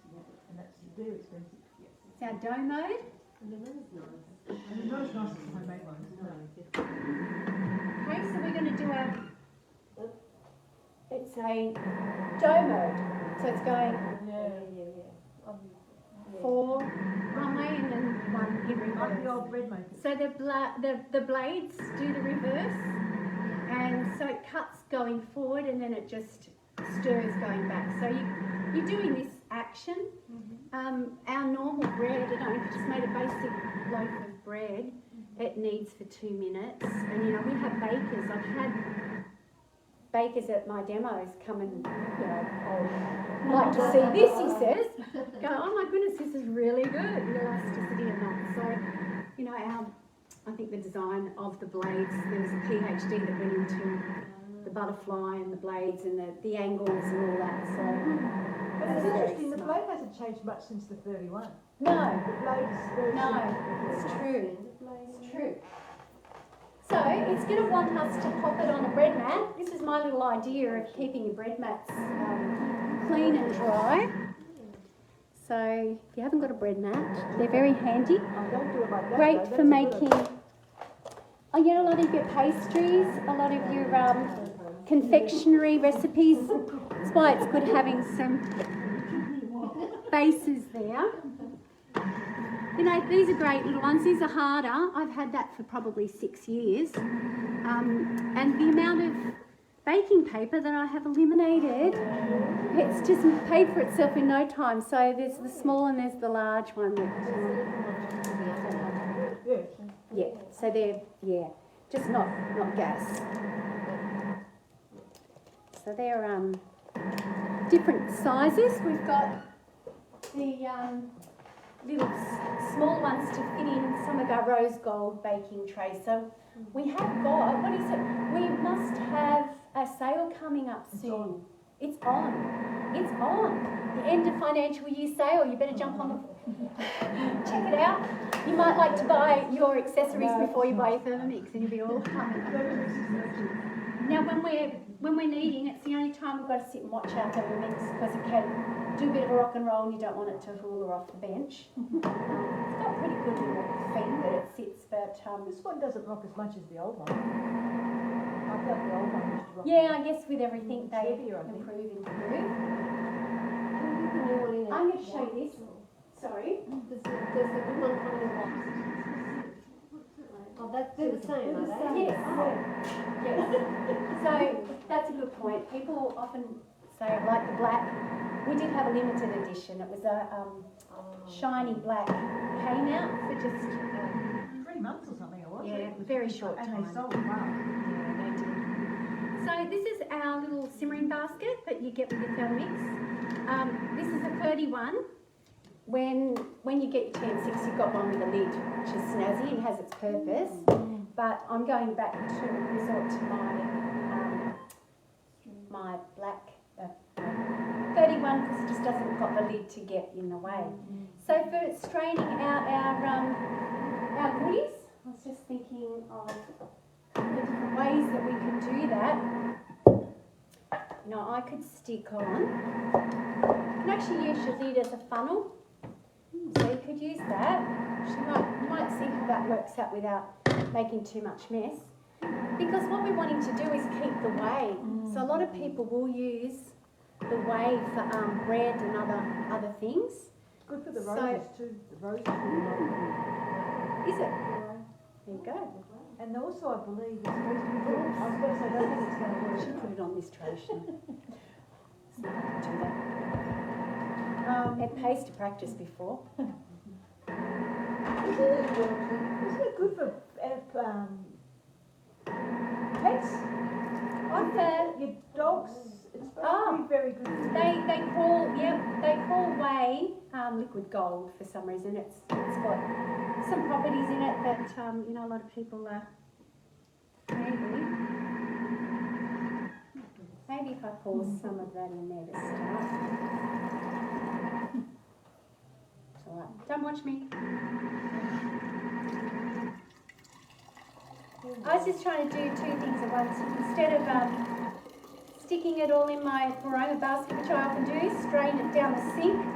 And that's very expensive. It's our dough mode. And the one is nice. And it's not as nice as the homemade ones. No, definitely. Okay, so we're going to do our, it's a dough mode. So it's going Yeah. 4 one way and then 1 in Like the reverse. old bread makers. So the blades do the reverse, and so it cuts going forward and then it just stirs going back. So you're doing this action. Our normal bread, I don't know, if you just made a basic loaf of bread, it needs for 2 minutes. And you know, we have bakers. I've had bakers at my demos come and, you know, oh, like to see this, he says. Go, oh my goodness, this is really good, the elasticity and that. So, you know, I think the design of the blades, there was a PhD that went into the butterfly and the blades and the angles and all that. So, But it's very interesting, the smart. blade hasn't changed much since the 31. No, The blade's very no, simple. it's true. It's true. So it's going to want us to pop it on a bread mat. This is my little idea of keeping your bread mats clean and dry. So if you haven't got a bread mat, they're very handy. I don't do it like that. Great though. for That's a making, good a lot of your pastries, a lot of your confectionery recipes. That's why it's good having some bases there. You know, these are great little ones. These are harder. I've had that for probably 6 years. And the amount of baking paper that I have eliminated, it's just paid for itself in no time. So there's the small and there's the large one. Yes. Yeah, so they're, just not gas. So they're different sizes. We've got the little small ones to fit in some of our rose gold baking trays. So we have got, what is it? We must have a sale coming up soon. It's on. It's on. The end of financial year sale. You better jump on the check it out. You might like to buy your accessories before you buy your Thermomix and you'll be all happy. Now when we're kneading, it's the only time we've got to sit and watch our Thermomix because it can do a bit of a rock and roll and you don't want it to hula off the bench. It's got a pretty good little thing that it sits, but This one doesn't rock as much as the old one. I felt the old one used to rock. yeah, I guess with everything It's they heavier, I think. improve. I'm going to show you this. Sorry. Does the good one come in a box? Oh, they're the same, are they? Yes. Yes. So that's a good point. People often say, I like the black. We did have a limited edition. It was a shiny black. Came out for just 3 months or something it was. Yeah, It was very short and time. they sold well. So this is our little simmering basket that you get with your Thermomix. This is a 31. When you get your TN6, you've got one with a lid, which is snazzy and has its purpose. But I'm going back to resort to my black 31 because it just doesn't got the lid to get in the way. So for straining out our goodies, I was just thinking of the different ways that we could do that. You know, I could stick on. You can actually use your lid as a funnel. So you could use that. You might see how that works out without making too much mess. Because what we're wanting to do is keep the whey. So a lot of people will use the whey for bread and other things. Good for the So- roses too. The roses really like Is it? There you go. And also, I believe it's supposed to be good. I was going to say, I don't think it's going to I work. should put it on this tray, shouldn't I? See if I can do that. It pays to practice before. Isn't it good for pets? For Your dogs, it's supposed to be very good. they call whey liquid gold for some reason. It's got some properties in it that you know, a lot of people are maybe if I pour some of that in there to start. It's all right. Don't watch me. I was just trying to do two things at once. Instead of sticking it all in my aroma basket, which I often do, strain it down the sink,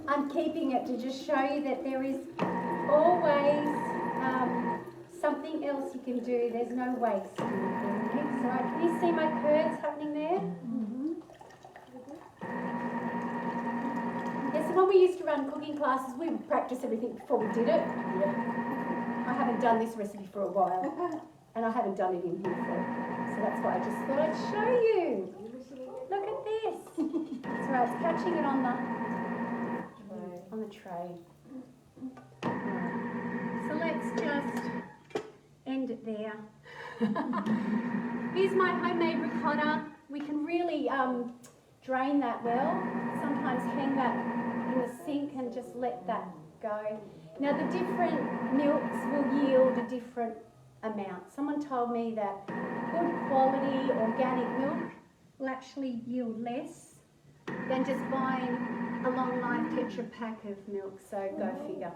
I'm keeping it to just show you that there is always something else you can do. There's no waste in the mix. All right, can you see my curds happening there? Mm-hmm. Yes, so when we used to run cooking classes, we would practice everything before we did it. I haven't done this recipe for a while. And I haven't done it in here before, so that's why I just thought I'd show you. Look at this. That's right, it's catching it on the tray. So let's just end it there. Here's my homemade ricotta. We can really drain that well. Sometimes hang that in the sink and just let that go. Now the different milks will yield a different amount. Someone told me that good quality organic milk will actually yield less than just buying a long life Tetra pack of milk, so go figure.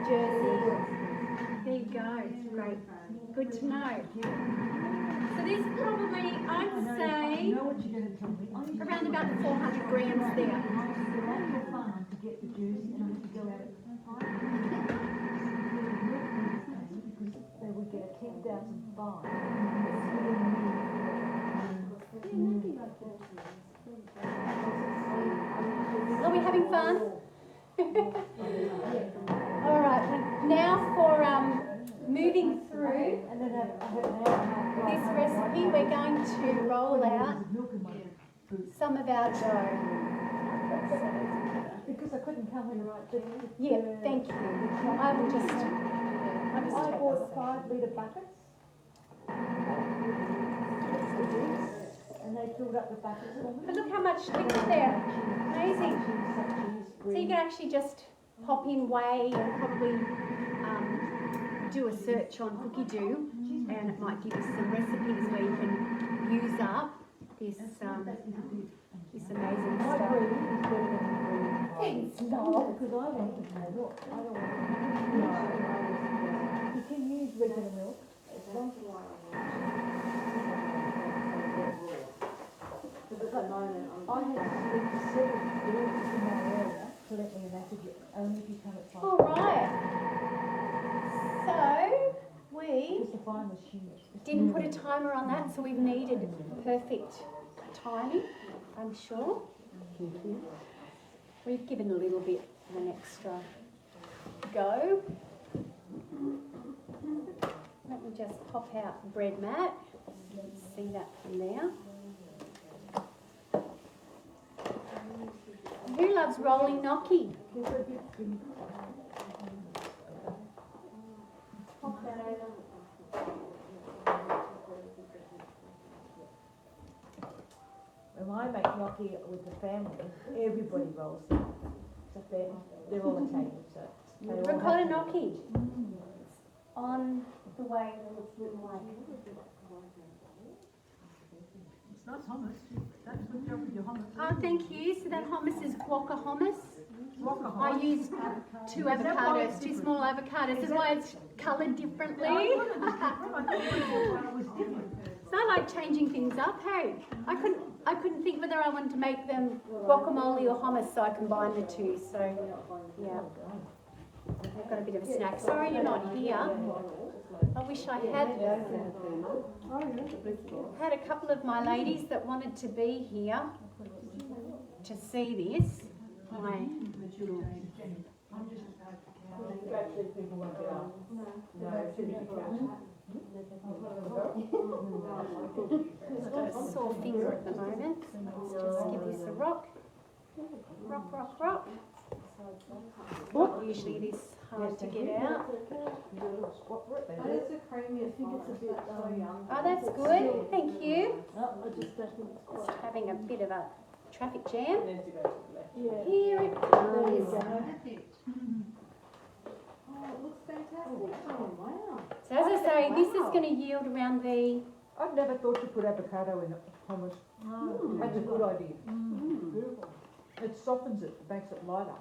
Jersey. There you go. Great. Good to know. So there's probably, I'd say, around about 400 grams there. They would get a 10,000 fine. Are we having fun? All right, now for moving through this recipe, we're going to roll out some of our dough. Because I couldn't come in right there. Yeah, thank you. I will just I bought 5-litre buckets. And they filled up the buckets for me. But look how much liquid there. Amazing. So you can actually just pop in whey and probably do a search on Cookie Doo, and it might give you some recipes where you can use up this this amazing My stuff. breed is better than the breed. Thanks, no. Because I want to know, look, I don't want to. You can use regular milk. I had to speak to 7 girls in my area to let me in that only if you come at 5. All right. So we Because the fine was huge. didn't put a timer on that, so we've needed perfect timing, I'm sure. We've given a little bit of an extra go. Let me just pop out the bread mat. You can see that from there. Who loves rolling gnocchi? Pop that over. When I make gnocchi with the family, everybody rolls them. So they're all Italian, so they all Ricotta have to- gnocchi. On the way that it's been like. It's not hummus. That's good job with your hummus. Oh, thank you. So that hummus is guaca hummus. Guaca I hummus. used 2 avocados, 2 small avocados. That's why it's coloured differently. So I like changing things up, hey. I couldn't think whether I wanted to make them guacamole or hummus, so I combined the two. So yeah, I've got a bit of a snack. Sorry you're not here. I wish I had a couple of my ladies that wanted to be here to see this. My little I'm just actually people won't get up. No, it's in the I've got a sore finger at the moment. Let's just give this a rock. Rock, rock, rock. Usually it is hard to get out. That is the creamiest one. Oh, that's good. Thank you. Just Having a bit of a traffic jam. yeah. Here it comes. Perfect. Oh, it looks fantastic. Oh, wow. So as I say, this is going to yield around the... I've never thought to put avocado in hummus. That's a good idea. It softens it, makes it lighter.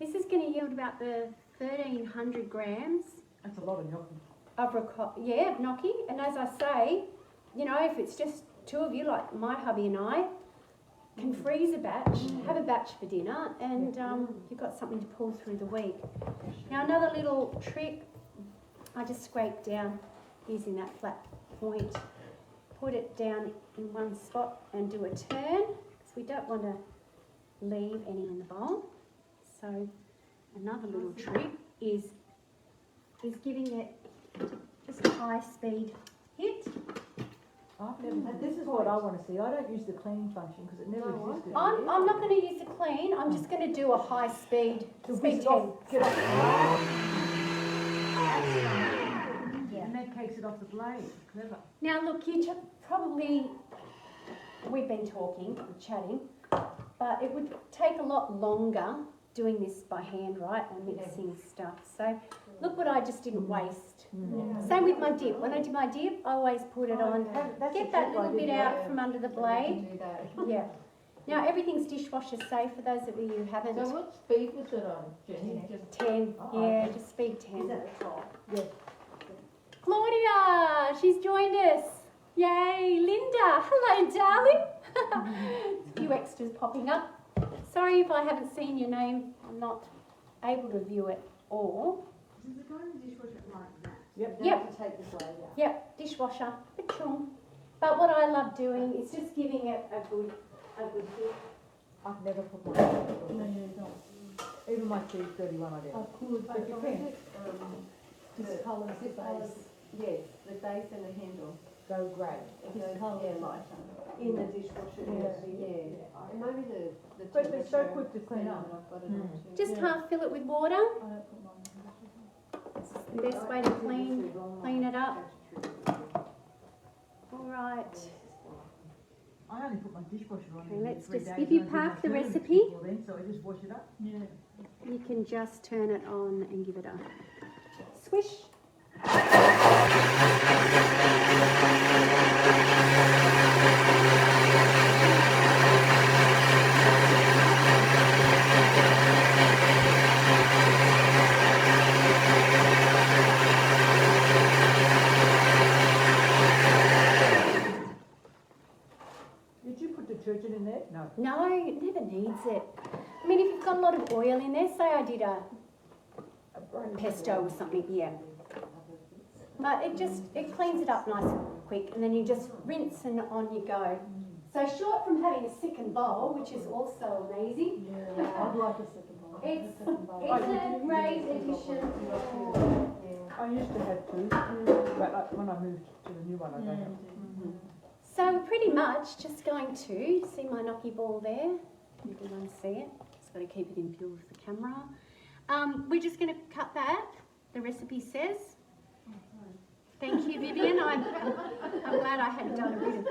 This is going to yield about the 1,300 grams That's a lot of gnocchi. of ricotta, yeah, gnocchi. And as I say, you know, if it's just two of you, like my hubby and I, can freeze a batch, have a batch for dinner, and you've got something to pull through the week. Now another little trick, I just scrape down using that flat point, put it down in one spot and do a turn, because we don't want to leave any in the bowl. So another little trick is giving it just a high speed hit. This is what I want to see. I don't use the cleaning function because it never existed. I'm not going to use the clean, I'm just going to do a high speed, So speed whisk it 10. off, get off. And that takes it off the blade. Clever. Now look, we've been talking, chatting, but it would take a lot longer doing this by hand, right, and mixing stuff. So look what I just didn't waste. Same with my dip. When I do my dip, I always put it on. Get that little bit out from under the blade. Yeah. Now everything's dishwasher safe for those of you who haven't. So what speed was it on, Jenny? Just 10, Oh, yeah, okay. just speed 10. Is that a top? Yes. Claudia, she's joined us. Yay, Linda, hello darling. A few extras popping up. Sorry if I haven't seen your name, I'm not able to view it all. Does it go in the dishwasher like that? Yep. Yep. To take this later. Yep, dishwasher, ba-chung. But what I love doing is just giving it a good hit. I've never put my even my C31 I did. But you can. Discolours the base. Yes, the base and the handle. Go grey. Yeah, lighter. In the dishwasher. Yeah. And maybe the But they're so temperature quick to clean up. I've got it on too. Just half fill it with water. It's the best way to clean it up. All right. I only put my dishwasher on Okay, in let's 3 just- days if you and I did my park the Thermomix recipe- before then, so I just wash it up. You can just turn it on and give it a swish. Did you put detergent in there? No. No, it never needs it. I mean, if you've got a lot of oil in there, say I did a pesto or something, yeah. But it cleans it up nice and quick, and then you just rinse and on you go. So short from having a second bowl, which is also amazing, I'd like a second one. it's a great addition. I used to have two, but when I moved to the new one, I don't have. So we're pretty much just going to, see my gnocchi ball there? Everyone see it? Just got to keep it in view of the camera. We're just going to cut that, the recipe says. Thank you, Vivian. I'm glad I had done a bit of...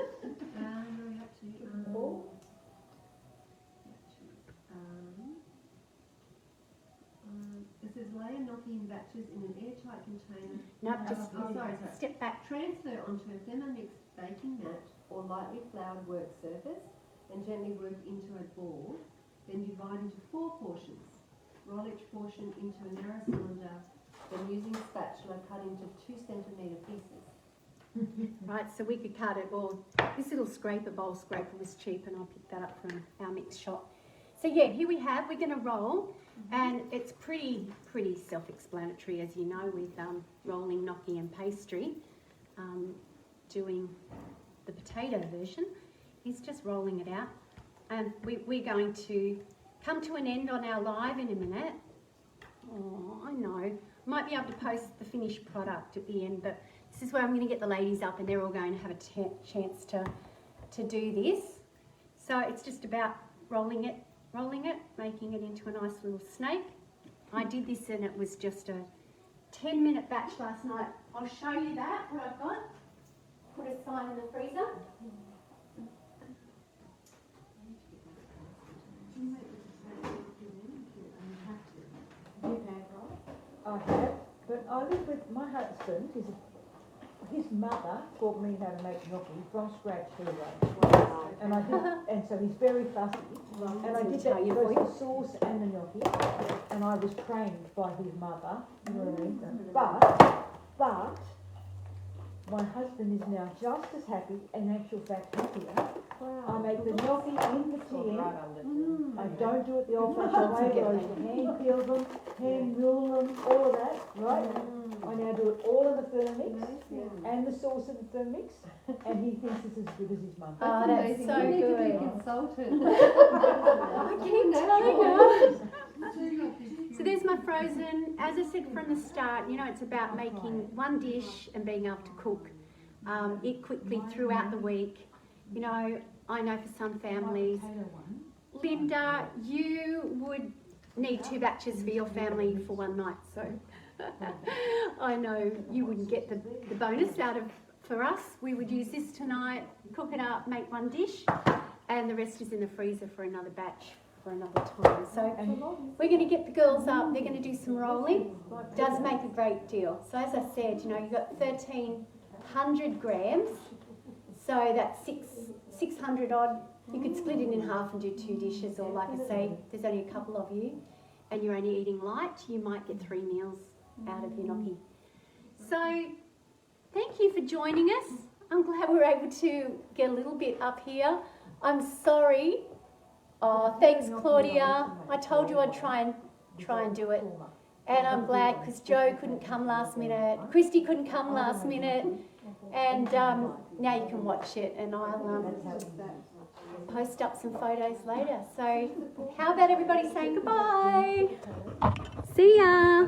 It says lay a gnocchi in batches in an airtight container. No, just sorry. step back. Transfer onto a Thermomix baking mat or lightly floured work surface and gently work into a ball. Then divide into 4 portions. Roll each portion into a narrow cylinder. Then using spatula cut into 2 centimetre pieces. Right, so we could cut it, or this little bowl scraper was cheap, and I picked that up from our mix shop. So yeah, here we have, we're going to roll, and it's pretty self-explanatory, as you know, with rolling gnocchi and pastry. Doing the potato version is just rolling it out, and we're going to come to an end on our live in a minute. Oh, I know. Might be able to post the finished product at the end, but this is where I'm going to get the ladies up and they're all going to have a chance to do this. So it's just about rolling it, making it into a nice little snake. I did this and it was just a 10-minute batch last night. I'll show you that, what I've got. Put aside in the freezer. I have, but I live with my husband. His mother taught me how to make gnocchi from scratch anyway. And I did, and so he's very fussy. And I did that both the sauce and the gnocchi. And I was trained by his mother. You know what I mean? But my husband is now just as happy, in actual fact happier. I make the gnocchi in the tin. I don't do it the old-fashioned way where I used to hand peel them, hand roll them, all of that, right? I now do it all in the Thermomix and the sauce in the Thermomix, and he thinks it's as good as his mum. Oh, that's so You need to be a good. consultant. I keep telling her. So there's my frozen. As I said from the start, you know, it's about making one dish and being able to cook it quickly throughout the week. You know, I know for some families, Linda, you would need 2 batches for your family for one night. So I know you wouldn't get the bonus out of, for us, we would use this tonight, cook it up, make one dish, and the rest is in the freezer for another batch for another time. So we're going to get the girls up, they're going to do some rolling. It does make a great deal. So as I said, you know, you've got 1,300 grams, so that's 600 odd. You could split it in half and do 2 dishes, or like I say, there's only a couple of you and you're only eating light, you might get 3 meals out of your gnocchi. So thank you for joining us. I'm glad we were able to get a little bit up here. I'm sorry. Oh, thanks Claudia. I told you I'd try and do it. And I'm glad because Joe couldn't come last minute, Christy couldn't come last minute, and now you can watch it, and I'll post up some photos later. So how about everybody saying goodbye? See ya.